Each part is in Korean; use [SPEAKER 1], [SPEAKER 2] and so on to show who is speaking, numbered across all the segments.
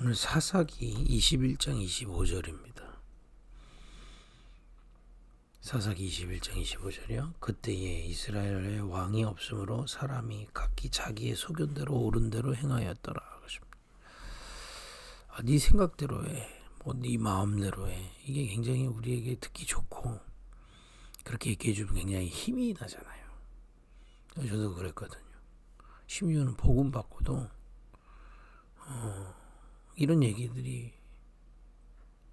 [SPEAKER 1] 오늘 사사기 21장 25절입니다. 사사기 21장 25절이요. 그때에 이스라엘에 왕이 없으므로 사람이 각기 자기의 소견대로 옳은 대로 행하였더라. 네 생각대로 해. 네 마음대로 해. 이게 굉장히 우리에게 듣기 좋고 그렇게 얘기해 주면 굉장히 힘이 나잖아요. 저도 그랬거든요. 심지어는 복음 받고도 이런 얘기들이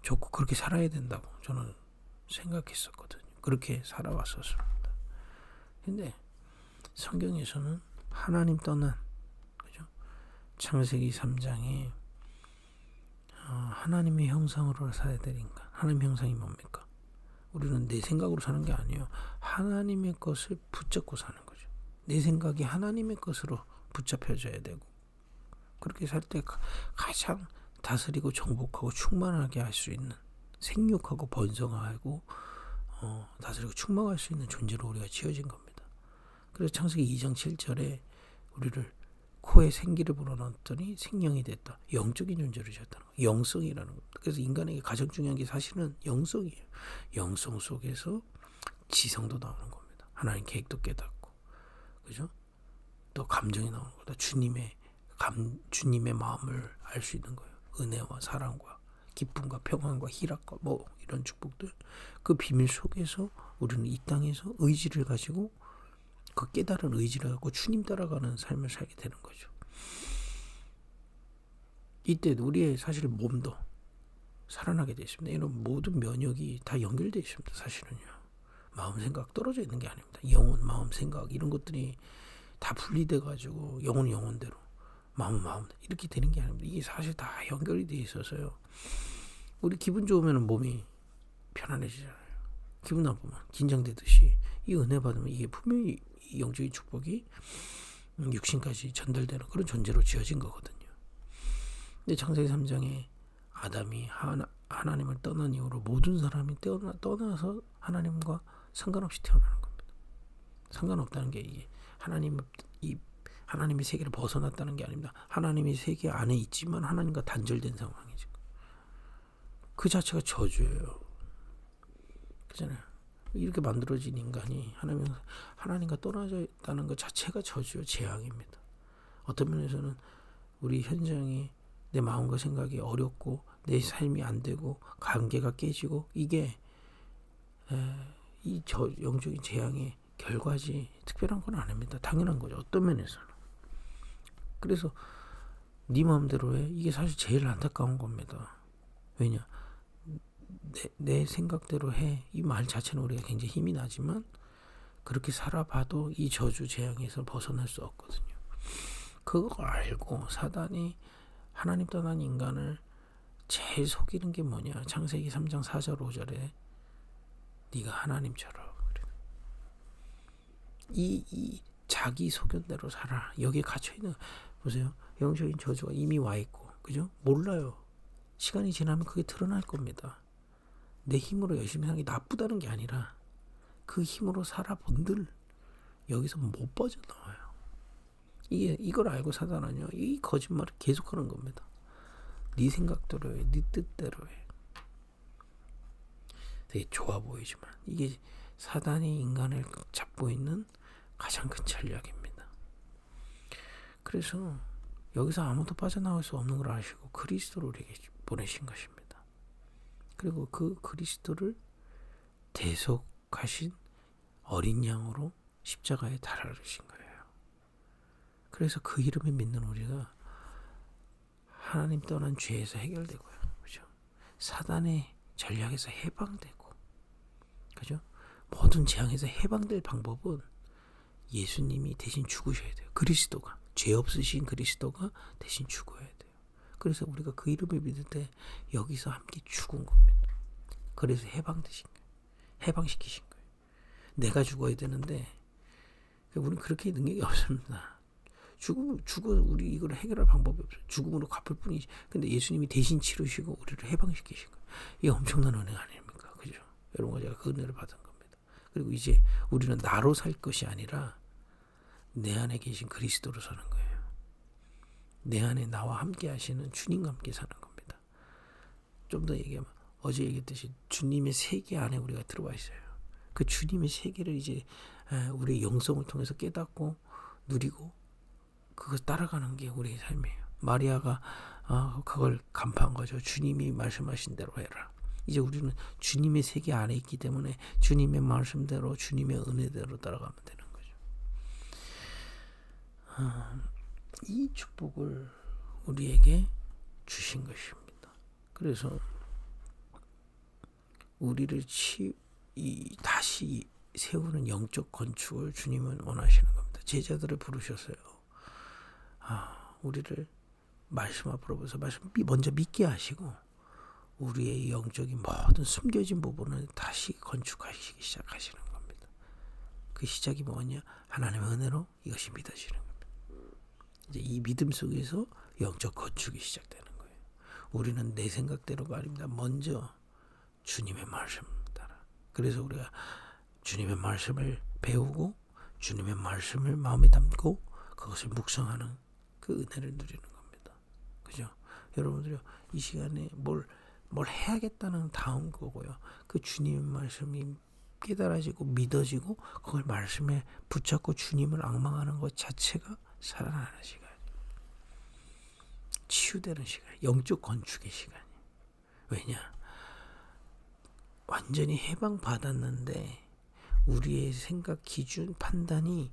[SPEAKER 1] 좋고 그렇게 살아야 된다고 저는 생각했었거든요. 그렇게 살아왔었습니다. 근데 성경에서는 하나님 떠난, 그죠? 창세기 3장에 하나님의 형상으로 살아야 될 인간. 하나님의 형상이 뭡니까? 우리는 내 생각으로 사는 게 아니에요. 하나님의 것을 붙잡고 사는 거죠. 내 생각이 하나님의 것으로 붙잡혀져야 되고, 그렇게 살 때 가장 다스리고 정복하고 충만하게 할 수 있는, 생육하고 번성하고 다스리고 충만할 수 있는 존재로 우리가 지어진 겁니다. 그래서 창세기 2장 7절에 우리를 코에 생기를 불어넣었더니 생명이 됐다. 영적인 존재로 지었다는 거예요. 영성이라는 겁니다. 그래서 인간에게 가장 중요한 게 사실은 영성이에요. 영성 속에서 지성도 나오는 겁니다. 하나님 계획도 깨닫고, 그죠? 또 감정이 나오는 거다. 주님의 마음을 알 수 있는 거예요. 은혜와 사랑과 기쁨과 평안과 희락과 이런 축복들, 그 비밀 속에서 우리는 이 땅에서 의지를 가지고, 그 깨달은 의지를 갖고 주님 따라가는 삶을 살게 되는 거죠. 이때 우리의 사실 몸도 살아나게 되어 있습니다. 이런 모든 면역이 다 연결되어 있습니다. 사실은요. 마음 생각 떨어져 있는 게 아닙니다. 영혼, 마음, 생각 이런 것들이 다 분리돼 가지고 영혼은 영혼대로, 마음은 마음대로 이렇게 되는 게 아닙니다. 이게 사실 다 연결이 되어 있어서요. 우리 기분 좋으면 몸이 편안해지잖아요. 기분 나쁘면 긴장되듯이 이 은혜 받으면 이게 분명히 이 영적인 축복이 육신까지 전달되는 그런 존재로 지어진 거거든요. 근데 창세기 3장에 아담이 하나님을 떠난 이후로 모든 사람이 떠나서 하나님과 상관없이 태어나는 겁니다. 상관없다는 게 이게 하나님의 세계를 벗어났다는 게 아닙니다. 하나님의 세계 안에 있지만 하나님과 단절된 상황이죠. 그 자체가 저주예요. 그잖아요. 이렇게 만들어진 인간이 하나님과 떨어져 있다는 것 자체가 저주요, 재앙입니다. 어떤 면에서는 우리 현장이 내 마음과 생각이 어렵고 내 삶이 안 되고 관계가 깨지고 이게 이 영적인 재앙의 결과지 특별한 건 아닙니다. 당연한 거죠. 어떤 면에서는. 그래서 네 마음대로 해. 이게 사실 제일 안타까운 겁니다. 왜냐? 내 생각대로 해. 이 말 자체는 우리가 굉장히 힘이 나지만 그렇게 살아봐도 이 저주 재앙에서 벗어날 수 없거든요. 그거 알고 사단이 하나님 떠난 인간을 제일 속이는 게 뭐냐? 창세기 3장 4절 5절에 네가 하나님처럼 이 자기 소견대로 살아. 여기에 갇혀있는, 보세요. 영적인 저주가 이미 와 있고, 그죠? 몰라요. 시간이 지나면 그게 드러날 겁니다. 내 힘으로 열심히 사는 게 나쁘다는 게 아니라 그 힘으로 살아본들 여기서 못 빠져나와요. 이걸 알고 사단은요, 이 거짓말을 계속하는 겁니다. 네 생각대로 해, 네 뜻대로 해. 되게 좋아 보이지만 이게 사단이 인간을 잡고 있는 가장 큰 전략입니다. 그래서 여기서 아무도 빠져나올 수 없는 걸 아시고 그리스도를 우리에게 보내신 것입니다. 그리고 그 그리스도를 대속하신 어린 양으로 십자가에 달아주신 거예요. 그래서 그 이름을 믿는 우리가 하나님 떠난 죄에서 해결되고요. 그죠? 사단의 전략에서 해방되고, 그죠? 모든 재앙에서 해방될 방법은 예수님이 대신 죽으셔야 돼요. 그리스도가, 죄 없으신 그리스도가 대신 죽어야 돼요. 그래서 우리가 그 이름을 믿을 때 여기서 함께 죽은 겁니다. 그래서 해방되신 거예요. 해방시키신 거예요. 내가 죽어야 되는데 우리는 그렇게 능력이 없습니다. 죽어 우리 이걸 해결할 방법이 없어요. 죽음으로 갚을 뿐이지. 근데 예수님이 대신 치르시고 우리를 해방시키신 거예요. 이게 엄청난 은혜 아닙니까? 그죠? 여러분과 제가 그 은혜를 받은 겁니다. 그리고 이제 우리는 나로 살 것이 아니라 내 안에 계신 그리스도로 사는 거예요. 내 안에 나와 함께 하시는 주님과 함께 사는 겁니다. 좀 더 얘기하면 어제 얘기했듯이 주님의 세계 안에 우리가 들어와 있어요. 그 주님의 세계를 이제 우리 영성을 통해서 깨닫고 누리고 그걸 따라가는 게 우리의 삶이에요. 마리아가 그걸 간파한 거죠. 주님이 말씀하신 대로 해라. 이제 우리는 주님의 세계 안에 있기 때문에 주님의 말씀대로 주님의 은혜대로 따라가면 되는 거죠. 이 축복을 우리에게 주신 것입니다. 그래서 우리를 다시 세우는 영적 건축을 주님은 원하시는 겁니다. 제자들을 부르셨어요. 우리를 말씀 앞으로 보서 말씀 먼저 믿게 하시고 우리의 영적인 모든 숨겨진 부분을 다시 건축하시기 시작하시는 겁니다. 그 시작이 뭐냐? 하나님의 은혜로 이것이 믿어지는 겁니다. 이제 이 믿음 속에서 영적 건축이 시작되는 거예요. 우리는 내 생각대로가 아닙니다. 먼저 주님의 말씀 따라. 그래서 우리가 주님의 말씀을 배우고 주님의 말씀을 마음에 담고 그것을 묵상하는 그 은혜를 누리는 겁니다. 그죠? 여러분들이 이 시간에 뭘 해야겠다는 다음 거고요. 그 주님의 말씀이 깨달아지고 믿어지고 그걸 말씀에 붙잡고 주님을 앙망하는 것 자체가 살아나는 시간이에요. 치유되는 시간, 영적 건축의 시간이에요. 왜냐? 완전히 해방받았는데 우리의 생각, 기준, 판단이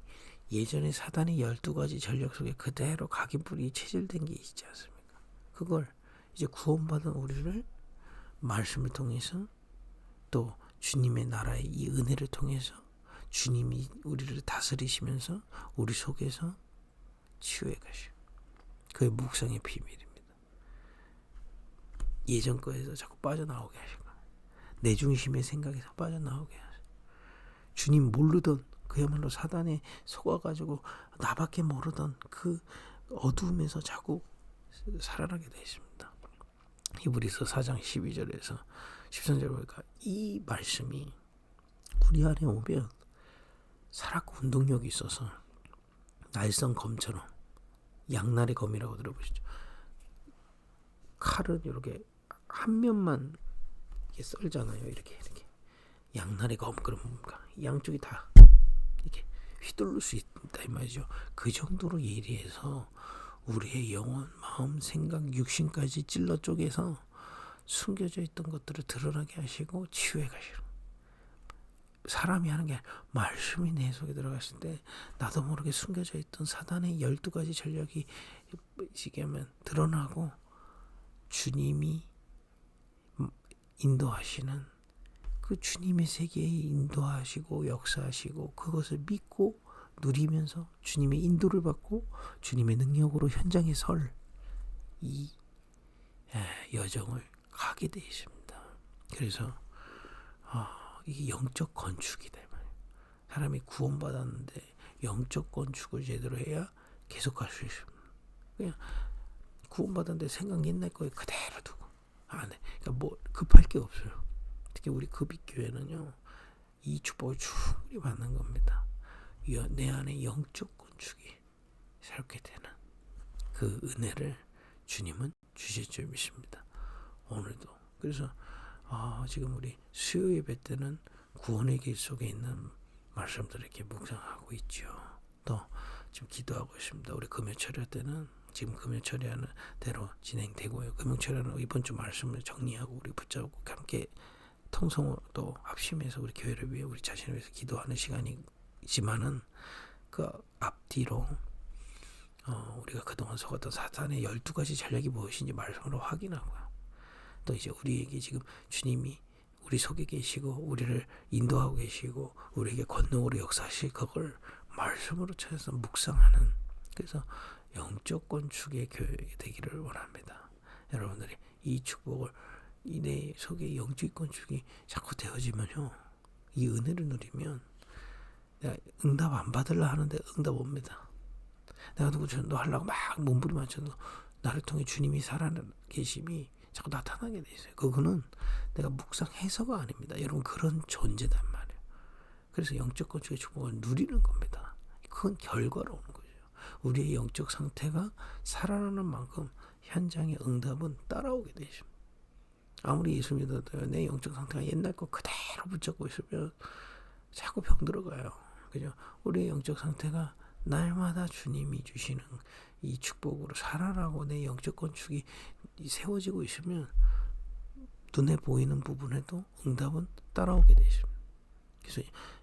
[SPEAKER 1] 예전에 사단의 12가지 전력 속에 그대로 각인불이 체질된 게 있지 않습니까? 그걸 이제 구원받은 우리를 말씀을 통해서 또 주님의 나라의 이 은혜를 통해서 주님이 우리를 다스리시면서 우리 속에서 치유해 가시고 그의 묵상의 비밀입니다. 예전 거에서 자꾸 빠져나오게 하시고 내 중심의 생각에서 빠져나오게 하시고 주님 모르던 그야말로 사단에 속아가지고 나밖에 모르던 그 어두움에서 자꾸 살아나게 되어 있습니다. 히브리서 4장 12절에서 13절 보니까 이 말씀이 우리 안에 오면 살았고 운동력이 있어서 날선 검처럼 양날의 검이라고 들어보시죠. 칼은 이렇게 한 면만 이렇게 썰잖아요. 이렇게 양날의 검 그러면 뭡니까? 양쪽이 다 이렇게 휘둘릴 수 있다 이 말이죠. 그 정도로 예리해서 우리의 영혼, 마음, 생각, 육신까지 찔러 쪼개서 숨겨져 있던 것들을 드러나게 하시고 치유해 가시는. 사람이 하는 게 아니라 말씀이 내 속에 들어갔을 때 나도 모르게 숨겨져 있던 사단의 12가지 전략이 지금은 드러나고 주님이 인도하시는 그 주님의 세계에 인도하시고 역사하시고 그것을 믿고 누리면서 주님의 인도를 받고 주님의 능력으로 현장에 설 이 여정을 가게 되어 있습니다. 그래서 이게 영적 건축이다 말이에요. 사람이 구원받았는데 영적 건축을 제대로 해야 계속 갈 수 있습니다. 그냥 구원받았는데 생각 옛날 거에 그대로 두고 안 해. 그러니까 뭐 급할 게 없어요. 특히 우리 급익교회는요 이 축복을 충분히 받는 겁니다. 내 안에 영적 건축이 새롭게 되는 그 은혜를 주님은 주실 줄 믿습니다. 오늘도. 그래서 지금 우리 수요 예배 때는 구원의 길 속에 있는 말씀들을 이렇게 묵상하고 있죠. 또 지금 기도하고 있습니다. 우리 금요철야 때는 지금 금요철야는 대로 진행되고요. 금요철야는 이번 주 말씀을 정리하고 우리 붙잡고 함께 통성으로 또 합심해서 우리 교회를 위해 우리 자신을 위해서 기도하는 시간이지만은 그 앞뒤로 우리가 그동안 속았던 사탄의 12가지 전략이 무엇인지 말씀으로 확인하고요. 또 이제 우리에게 지금 주님이 우리 속에 계시고 우리를 인도하고 계시고 우리에게 권능으로 역사하실 그걸 말씀으로 찾아서 묵상하는 그래서 영적 건축의 교회가 되기를 원합니다. 여러분들이 이 축복을 내 속에 영적 건축이 자꾸 되어지면요. 이 은혜를 누리면 내가 응답 안 받으려 하는데 응답 옵니다. 내가 누구처럼 하려고 막 몸부림쳐도 나를 통해 주님이 살아계심이 자꾸 나타나게 돼 있어요. 그거는 내가 묵상해서가 아닙니다. 여러분 그런 존재단 말이에요. 그래서 영적 건축의 축복을 누리는 겁니다. 그건 결과로 오는 거죠. 우리의 영적 상태가 살아나는 만큼 현장의 응답은 따라오게 되죠. 아무리 예수 믿어도 내 영적 상태가 옛날 거 그대로 붙잡고 있으면 자꾸 병 들어가요. 그죠? 우리의 영적 상태가 날마다 주님이 주시는 이 축복으로 살아나고 내 영적 건축이 세워지고 있으면 눈에 보이는 부분에도 응답은 따라오게 되죠. 그래서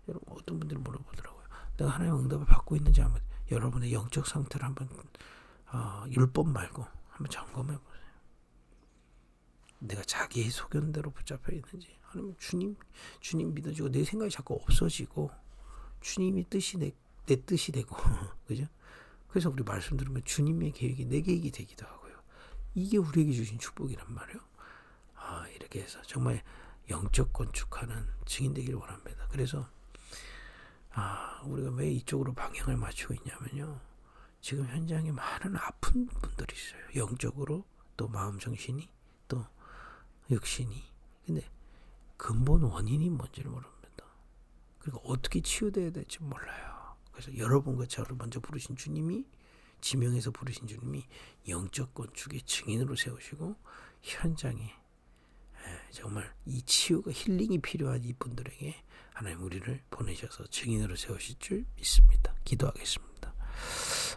[SPEAKER 1] 여러분 어떤 분들이 물어보더라고요. 내가 하나님의 응답을 받고 있는지 한번 여러분의 영적 상태를 한번 10번 말고 한번 점검해 보세요. 내가 자기의 소견대로 붙잡혀 있는지, 아니면 주님 믿어지고 내 생각이 자꾸 없어지고 주님의 뜻이 내 뜻이 되고 그죠? 그래서 우리 말씀 들으면 주님의 계획이 내 계획이 되기도 하고요. 이게 우리에게 주신 축복이란 말이에요. 이렇게 해서 정말 영적 건축하는 증인 되기를 원합니다. 그래서 우리가 왜 이쪽으로 방향을 맞추고 있냐면요. 지금 현장에 많은 아픈 분들이 있어요. 영적으로, 또 마음 정신이, 또 육신이. 근데 근본 원인이 뭔지를 모릅니다. 그리고 어떻게 치유돼야 될지 몰라요. 그래서 여러분과 저를 먼저 부르신 주님이, 지명해서 부르신 주님이 영적 건축의 증인으로 세우시고 현장에 정말 이 치유가 힐링이 필요한 이분들에게 하나님 우리를 보내셔서 증인으로 세우실 줄 믿습니다. 기도하겠습니다.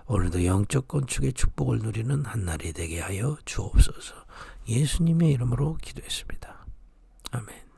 [SPEAKER 1] 오늘도 영적 건축의 축복을 누리는 한날이 되게 하여 주옵소서. 예수님의 이름으로 기도했습니다. 아멘.